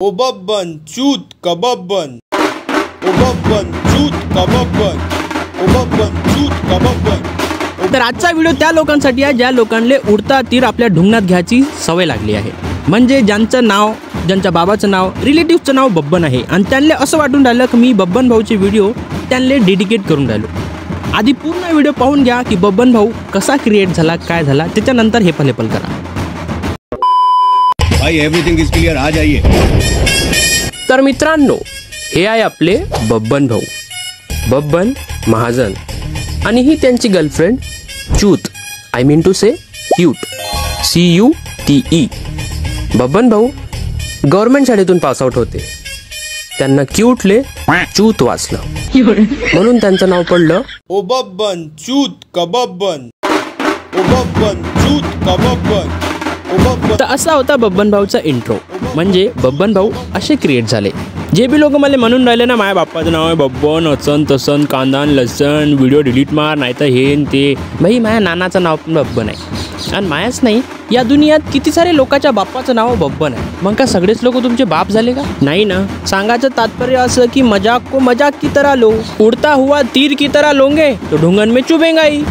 ओबब्बन चूत कबब्बन ओबब्बन चूत कबब्बन ओबब्बन चूत कबब्बन। तर आजचा व्हिडिओ त्या लोकांसाठी आहे ज्या लोकांना उडता तीर आपल्या ढुंगणात घ्यायची सवय लागली आहे। म्हणजे ज्यांचं नाव, ज्यांच्या बाबाचं नाव, रिलेटिव्हचं नाव बब्बन आहे आणि त्यांना असं वाटून राहिलं की मी बब्बन भाऊचे व्हिडिओ त्यांना डेडिकेट करून राहिलो। आधी पूर्ण व्हिडिओ पाहून घ्या की बब्बन भाऊ कसा क्रिएट झाला, काय झाला, त्याच्यानंतर हे पलेपल करा। भाई एवरीथिंग इज क्लियर, आ जाइए। तर मित्रांनो, हे आहे आपले बब्बन भाऊ, बब्बन महाजन आणि ही त्यांची गर्लफ्रेंड चूत, I mean to say cute, CUTE। Babban भाऊ गव्हर्नमेंट शाळेतून पासआउट होते, त्यांना क्यूटले चूत वाचलं म्हणून त्यांचं नाव पडलं ओबब्बन चूत कबब्बन ओबब्बन चूत कबब्बन ओबब्बन। तर असा होता बब्बन भाऊचा इंट्रो। म्हणजे बब्बन भाऊ असे क्रिएट झाले। जे बी लोक मला म्हणून राहिले ना माझ्या बाप्पाचं नाव आहे बब्बन, असन तसन, कांदान लसण, व्हिडिओ डिलीट मार, नाही तर हे ते, भाई माझ्या नानाचं नाव पण बब्बन आहे आणि मायाच नाही, या दुनियात किती सारे लोकांच्या बाप्पाचं नाव बब्बन आहे। मग का सगळेच लोक तुमचे बाप झाले का? नाही ना। सांगायचं तात्पर्य असं की मजाक को मजाक की तरह लो, उड़ता हुआ तीर की तरह लोगे तो ढूंगन में चुभेंगा ही।